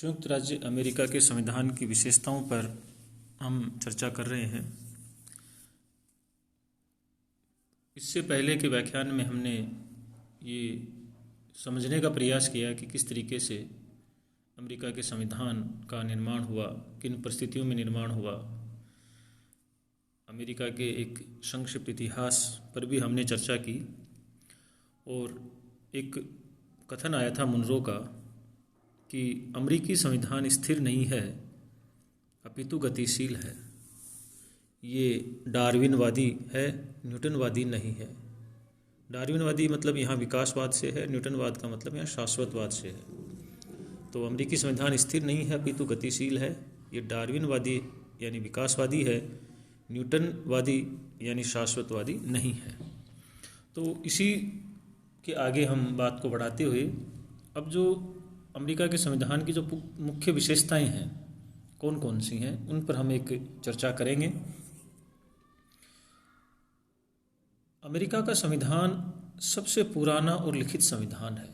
संयुक्त राज्य अमेरिका के संविधान की विशेषताओं पर हम चर्चा कर रहे हैं। इससे पहले के व्याख्यान में हमने ये समझने का प्रयास किया कि किस तरीके से अमेरिका के संविधान का निर्माण हुआ, किन परिस्थितियों में निर्माण हुआ। अमेरिका के एक संक्षिप्त इतिहास पर भी हमने चर्चा की और एक कथन आया था मुनरो का कि अमेरिकी संविधान स्थिर नहीं है अपितु गतिशील है। ये डार्विनवादी है, न्यूटनवादी नहीं है। डार्विनवादी मतलब यहाँ विकासवाद से है, न्यूटनवाद का मतलब यहाँ शाश्वतवाद से है। तो अमेरिकी संविधान स्थिर नहीं है अपितु गतिशील है। ये डार्विनवादी यानी विकासवादी है, न्यूटनवादी यानी शाश्वतवादी नहीं है। तो इसी के आगे हम बात को बढ़ाते हुए अब जो अमेरिका के संविधान की जो मुख्य विशेषताएं हैं कौन कौन सी हैं उन पर हम एक चर्चा करेंगे। अमेरिका का संविधान सबसे पुराना और लिखित संविधान है,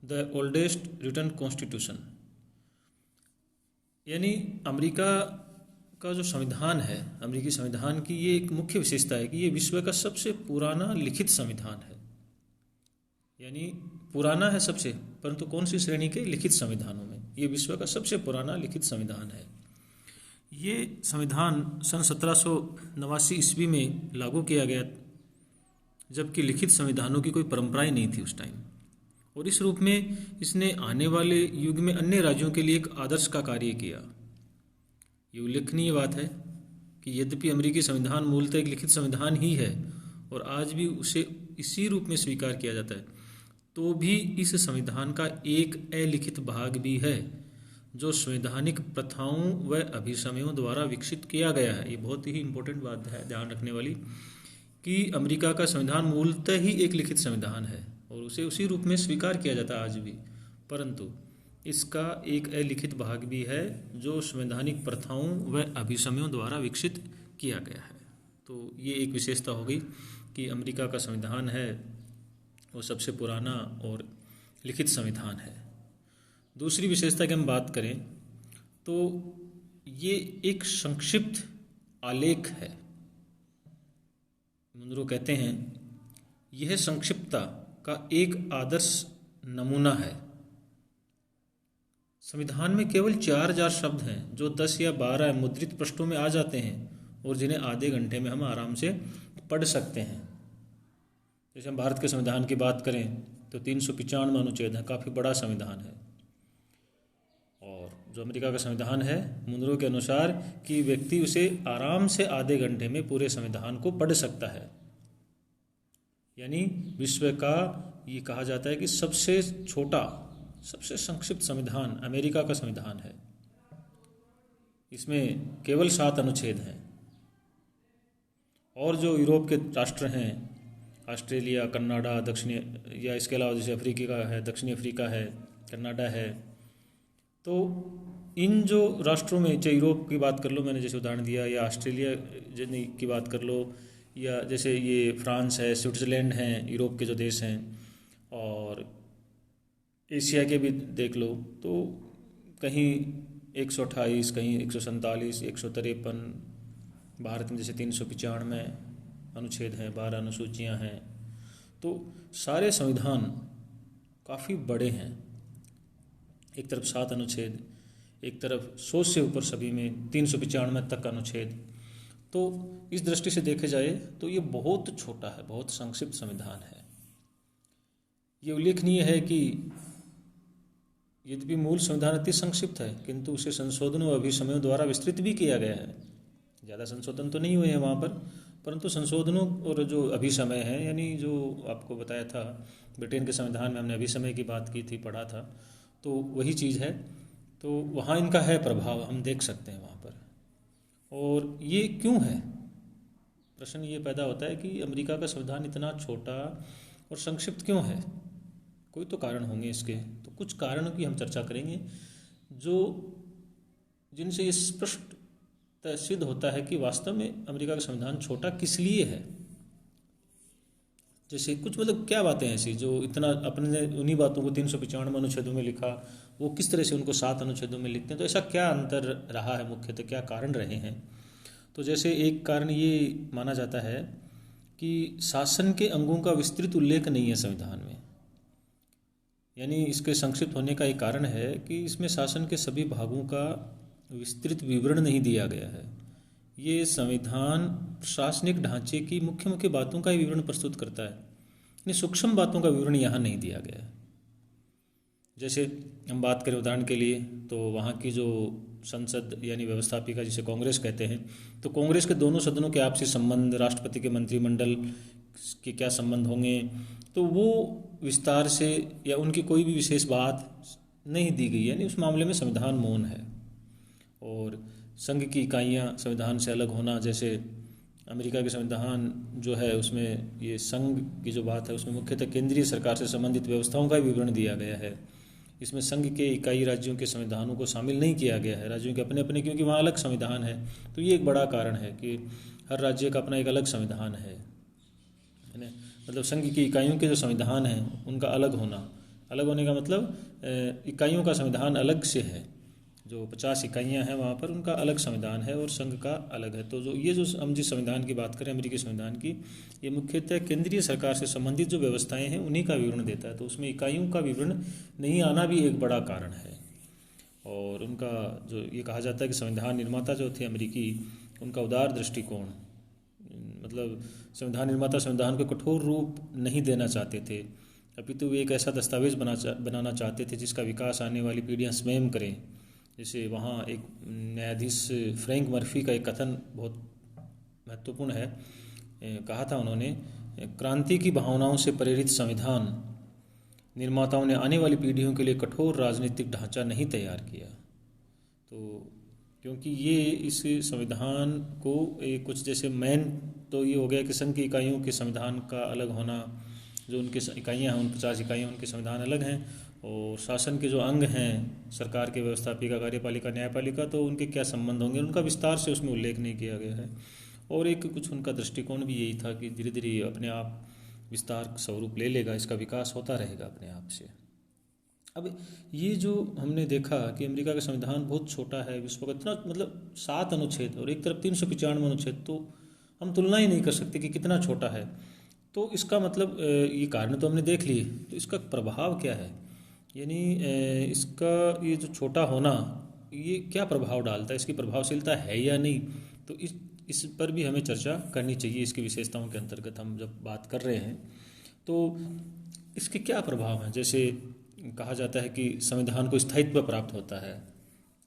द ओल्डेस्ट रिटन कॉन्स्टिट्यूशन। यानी अमेरिका का जो संविधान है, अमेरिकी संविधान की ये एक मुख्य विशेषता है कि ये विश्व का सबसे पुराना लिखित संविधान है। यानी पुराना है सबसे, परंतु कौन सी श्रेणी के? लिखित संविधानों में ये विश्व का सबसे पुराना लिखित संविधान है। ये संविधान सन 1789 ईस्वी में लागू किया गया, जबकि लिखित संविधानों की कोई परंपरा ही नहीं थी उस टाइम। और इस रूप में इसने आने वाले युग में अन्य राज्यों के लिए एक आदर्श का कार्य किया। ये उल्लेखनीय बात है कि यद्यपि अमेरिकी संविधान मूलतः एक लिखित संविधान ही है और आज भी उसे इसी रूप में स्वीकार किया जाता है, तो भी इस संविधान का एक अलिखित भाग भी है जो संवैधानिक प्रथाओं व अभिसमयों द्वारा विकसित किया गया है। ये बहुत ही इम्पोर्टेंट बात है ध्यान रखने वाली कि अमेरिका का संविधान मूलतः ही एक लिखित संविधान है और उसे उसी रूप में स्वीकार किया जाता है आज भी, परंतु इसका एक अलिखित भाग भी है जो संवैधानिक प्रथाओं व अभिसमयों द्वारा विकसित किया गया है। तो ये एक विशेषता हो गई कि अमेरिका का संविधान है वो सबसे पुराना और लिखित संविधान है। दूसरी विशेषता की हम बात करें तो ये एक संक्षिप्त आलेख है। मुनरो कहते हैं यह संक्षिप्तता का एक आदर्श नमूना है। संविधान में केवल 4000 शब्द हैं जो 10 या 12 मुद्रित पृष्ठों में आ जाते हैं और जिन्हें आधे घंटे में हम आराम से पढ़ सकते हैं। जैसे हम भारत के संविधान की बात करें तो 395 अनुच्छेद है, काफ़ी बड़ा संविधान है। और जो अमेरिका का संविधान है मुनरो के अनुसार कि व्यक्ति उसे आराम से आधे घंटे में पूरे संविधान को पढ़ सकता है। यानी विश्व का ये कहा जाता है कि सबसे छोटा सबसे संक्षिप्त संविधान अमेरिका का संविधान है। इसमें केवल 7 अनुच्छेद हैं और जो यूरोप के राष्ट्र हैं ऑस्ट्रेलिया, कनाडा, दक्षिणी या इसके अलावा जैसे अफ्रीका है, दक्षिणी अफ्रीका है, कनाडा है, तो इन जो राष्ट्रों में चाहे यूरोप की बात कर लो, मैंने जैसे उदाहरण दिया, या ऑस्ट्रेलिया की बात कर लो, या जैसे ये फ्रांस है, स्विट्ज़रलैंड हैं, यूरोप के जो देश हैं, और एशिया के भी देख लो तो कहीं 128, कहीं 147, 153, भारत में जैसे 395 अनुच्छेद हैं, 12 अनुसूचियाँ हैं। तो सारे संविधान काफ़ी बड़े हैं। एक तरफ 7 अनुच्छेद, एक तरफ 100 से ऊपर सभी में 395 तक अनुच्छेद। तो इस दृष्टि से देखे जाए तो ये बहुत छोटा है, बहुत संक्षिप्त संविधान है। ये उल्लेखनीय है कि यद्यपि मूल संविधान अति संक्षिप्त है किंतु उसे संशोधनों व अभिसमयों द्वारा विस्तृत भी किया गया है। ज़्यादा संशोधन तो नहीं हुए हैं वहाँ पर, परंतु संशोधनों और जो अभिसमय है, यानी जो आपको बताया था ब्रिटेन के संविधान में हमने अभिसमय की बात की थी, पढ़ा था, तो वही चीज़ है। तो वहाँ इनका है प्रभाव, हम देख सकते हैं वहाँ पर। और ये क्यों है? प्रश्न ये पैदा होता है कि अमेरिका का संविधान इतना छोटा और संक्षिप्त क्यों है? कोई तो कारण होंगे इसके। तो कुछ कारणों की हम चर्चा करेंगे जो जिनसे ये स्पष्ट सिद्ध होता है कि वास्तव में अमेरिका का संविधान छोटा किस लिए है। जैसे कुछ मतलब क्या बातें ऐसी जो इतना अपने ने उन्हीं बातों को 395 अनुच्छेदों में लिखा, वो किस तरह से उनको 7 अनुच्छेदों में लिखते हैं, तो ऐसा क्या अंतर रहा है, मुख्यतः क्या कारण रहे हैं। तो जैसे एक कारण ये माना जाता है कि शासन के अंगों का विस्तृत उल्लेख नहीं है संविधान में। यानी इसके संक्षिप्त होने का एक कारण है कि इसमें शासन के सभी भागों का विस्तृत विवरण नहीं दिया गया है। ये संविधान प्रशासनिक ढांचे की मुख्य मुख्य बातों का ही विवरण प्रस्तुत करता है, यानी सूक्ष्म बातों का विवरण यहाँ नहीं दिया गया है। जैसे हम बात करें उदाहरण के लिए, तो वहाँ की जो संसद यानी व्यवस्थापिका जिसे कांग्रेस कहते हैं, तो कांग्रेस के दोनों सदनों के आपसी संबंध, राष्ट्रपति के मंत्रिमंडल के क्या संबंध होंगे, तो वो विस्तार से या उनकी कोई भी विशेष बात नहीं दी गई, यानी उस मामले में संविधान मौन है। और संघ की इकाइयाँ संविधान से अलग होना, जैसे अमेरिका के संविधान जो है उसमें ये संघ की जो बात है उसमें मुख्यतः केंद्रीय सरकार से संबंधित व्यवस्थाओं का विवरण दिया गया है। इसमें संघ के इकाई राज्यों के संविधानों को शामिल नहीं किया गया है, राज्यों के अपने अपने, क्योंकि वहाँ अलग संविधान है। तो ये एक बड़ा कारण है कि हर राज्य का अपना एक अलग संविधान है ना। मतलब संघ की इकाइयों के जो संविधान हैं उनका अलग होना, अलग होने का मतलब इकाइयों का संविधान अलग से है। जो 50 इकाइयाँ हैं वहाँ पर उनका अलग संविधान है और संघ का अलग है। तो जो हम जिस संविधान की बात करें अमेरिकी संविधान की, ये मुख्यतः केंद्रीय सरकार से संबंधित जो व्यवस्थाएं हैं उन्हीं का विवरण देता है। तो उसमें इकाइयों का विवरण नहीं आना भी एक बड़ा कारण है। और उनका जो ये कहा जाता है कि संविधान निर्माता जो थे अमेरिकी, उनका उदार दृष्टिकोण, मतलब संविधान निर्माता संविधान को कठोर रूप नहीं देना चाहते थे, अपितु वे एक ऐसा दस्तावेज बनाना चाहते थे जिसका विकास आने वाली पीढ़ियाँ स्वयं करें। जैसे वहाँ एक न्यायाधीश फ्रैंक मर्फी का एक कथन बहुत महत्वपूर्ण है। कहा था उन्होंने, क्रांति की भावनाओं से प्रेरित संविधान निर्माताओं ने आने वाली पीढ़ियों के लिए कठोर राजनीतिक ढांचा नहीं तैयार किया। तो क्योंकि ये इस संविधान को कुछ जैसे मेन तो ये हो गया कि संघ की इकाइयों के संविधान का अलग होना, जो उनके इकाइयाँ हैं उन 50 इकाइयाँ उनके संविधान अलग हैं, और शासन के जो अंग हैं सरकार के, व्यवस्थापिका, कार्यपालिका, न्यायपालिका, तो उनके क्या संबंध होंगे उनका विस्तार से उसमें उल्लेख नहीं किया गया है। और एक कुछ उनका दृष्टिकोण भी यही था कि धीरे धीरे अपने आप विस्तार स्वरूप ले लेगा, इसका विकास होता रहेगा अपने आप से। अब ये जो हमने देखा कि अमेरिका का संविधान बहुत छोटा है, विश्व का इतना मतलब 7 अनुच्छेद और एक तरफ 395 अनुच्छेद, तो हम तुलना ही नहीं कर सकते कि कितना छोटा है। तो इसका मतलब ये कारण तो हमने देख लिए, तो इसका प्रभाव क्या है, यानी इसका ये जो छोटा होना ये क्या प्रभाव डालता है, इसकी प्रभावशीलता है या नहीं, तो इस पर भी हमें चर्चा करनी चाहिए। इसकी विशेषताओं के अंतर्गत हम जब बात कर रहे हैं तो इसके क्या प्रभाव हैं। जैसे कहा जाता है कि संविधान को स्थायित्व प्राप्त होता है,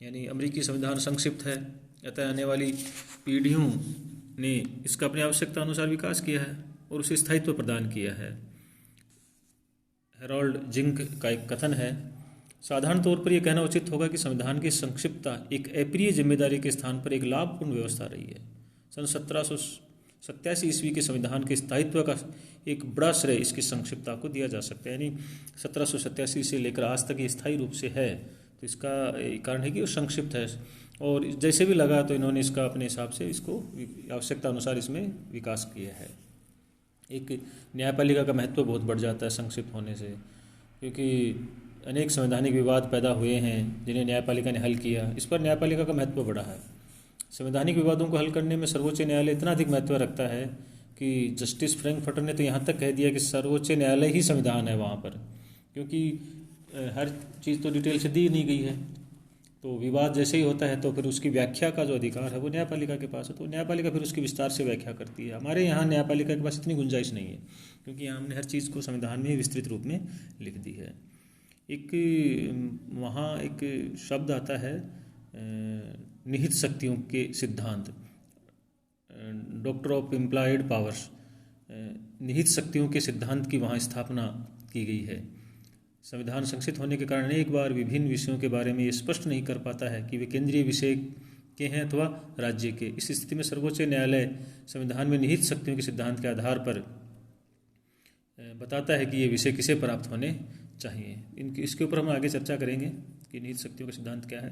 यानी अमेरिकी संविधान संक्षिप्त है, अतः आने वाली पीढ़ियों ने इसका अपनी आवश्यकता अनुसार विकास किया है और उसे स्थायित्व प्रदान किया है। हेरोल्ड जिंक का एक कथन है, साधारण तौर पर यह कहना उचित होगा कि संविधान की संक्षिप्तता एक अप्रिय जिम्मेदारी के स्थान पर एक लाभपूर्ण व्यवस्था रही है। सन 1787 ईस्वी के संविधान के स्थायित्व का एक बड़ा श्रेय इसकी संक्षिप्तता को दिया जा सकता है, यानी 1787 से लेकर आज तक ये स्थायी रूप से है, तो इसका कारण है कि वो संक्षिप्त है। और जैसे भी लगा तो इन्होंने इसका अपने हिसाब से इसको आवश्यकता अनुसार इसमें विकास किया है। एक न्यायपालिका का महत्व बहुत बढ़ जाता है संक्षिप्त होने से, क्योंकि अनेक संवैधानिक विवाद पैदा हुए हैं जिन्हें न्यायपालिका ने हल किया, इस पर न्यायपालिका का महत्व बढ़ा है। संवैधानिक विवादों को हल करने में सर्वोच्च न्यायालय इतना अधिक महत्व रखता है कि जस्टिस फ्रैंकफर्टर ने तो यहाँ तक कह दिया कि सर्वोच्च न्यायालय ही संविधान है वहाँ पर, क्योंकि हर चीज़ तो डिटेल से दी नहीं गई है। तो विवाद जैसे ही होता है तो फिर उसकी व्याख्या का जो अधिकार है वो न्यायपालिका के पास है, तो न्यायपालिका फिर उसकी विस्तार से व्याख्या करती है। हमारे यहाँ न्यायपालिका के पास इतनी गुंजाइश नहीं है, क्योंकि यहाँ हमने हर चीज़ को संविधान में ही विस्तृत रूप में लिख दी है। वहाँ एक शब्द आता है निहित शक्तियों के सिद्धांत, डॉक्टर ऑफ इम्प्लाइड पावर्स, निहित शक्तियों के सिद्धांत की वहाँ स्थापना की गई है। संविधान संक्षिप्त होने के कारण एक बार विभिन्न विषयों के बारे में ये स्पष्ट नहीं कर पाता है कि वे केंद्रीय विषय के हैं अथवा राज्य के। इस स्थिति में सर्वोच्च न्यायालय संविधान में निहित शक्तियों के सिद्धांत के आधार पर बताता है कि ये विषय किसे प्राप्त होने चाहिए। इसके ऊपर हम आगे चर्चा करेंगे कि निहित शक्तियों का सिद्धांत क्या है,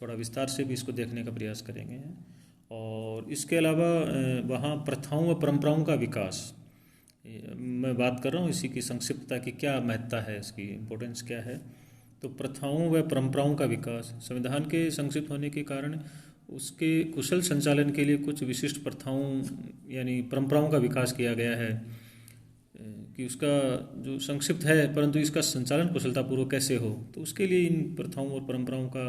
थोड़ा विस्तार से भी इसको देखने का प्रयास करेंगे। और इसके अलावा वहाँ प्रथाओं व परंपराओं का विकास, मैं बात कर रहा हूँ इसी की संक्षिप्तता की क्या महत्ता है, इसकी इम्पोर्टेंस क्या है। तो प्रथाओं व परंपराओं का विकास, संविधान के संक्षिप्त होने के कारण उसके कुशल संचालन के लिए कुछ विशिष्ट प्रथाओं यानी परंपराओं का विकास किया गया है कि उसका जो संक्षिप्त है परंतु इसका संचालन कुशलतापूर्वक कैसे हो, तो उसके लिए इन प्रथाओं और परंपराओं का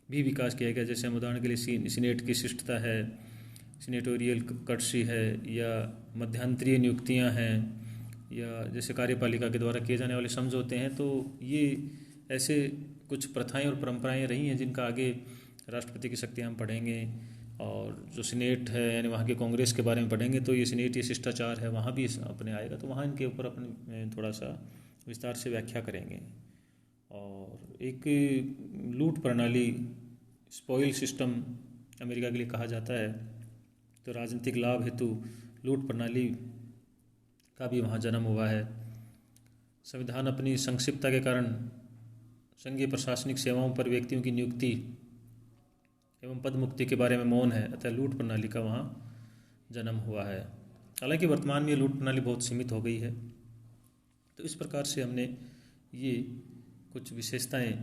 भी विकास किया गया। जैसे हम उदाहरण के लिए सीनेट की शिष्टता है, सीनेटोरियल कर्टसी है, या मध्यांतरीय नियुक्तियां हैं, या जैसे कार्यपालिका के द्वारा किए जाने वाले समझौते हैं। तो ये ऐसे कुछ प्रथाएं और परंपराएं रही हैं जिनका आगे राष्ट्रपति की शक्तियाँ हम पढ़ेंगे। और जो सीनेट है यानी वहाँ के कांग्रेस के बारे में पढ़ेंगे तो ये सीनेट ये शिष्टाचार है वहाँ भी अपने आएगा, तो वहाँ इनके ऊपर अपने थोड़ा सा विस्तार से व्याख्या करेंगे। और एक लूट प्रणाली, स्पॉइल सिस्टम अमेरिका के लिए कहा जाता है, तो राजनीतिक लाभ हेतु लूट प्रणाली का भी वहाँ जन्म हुआ है। संविधान अपनी संक्षिप्तता के कारण संघीय प्रशासनिक सेवाओं पर व्यक्तियों की नियुक्ति एवं पद मुक्ति के बारे में मौन है, अतः लूट प्रणाली का वहाँ जन्म हुआ है। हालांकि वर्तमान में ये लूट प्रणाली बहुत सीमित हो गई है। तो इस प्रकार से हमने ये कुछ विशेषताएं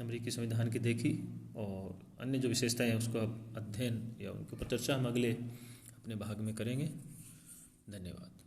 अमेरिकी संविधान की देखी, और अन्य जो विशेषताएं हैं उसका अध्ययन या उनके ऊपर चर्चा हम अगले अपने भाग में करेंगे। धन्यवाद।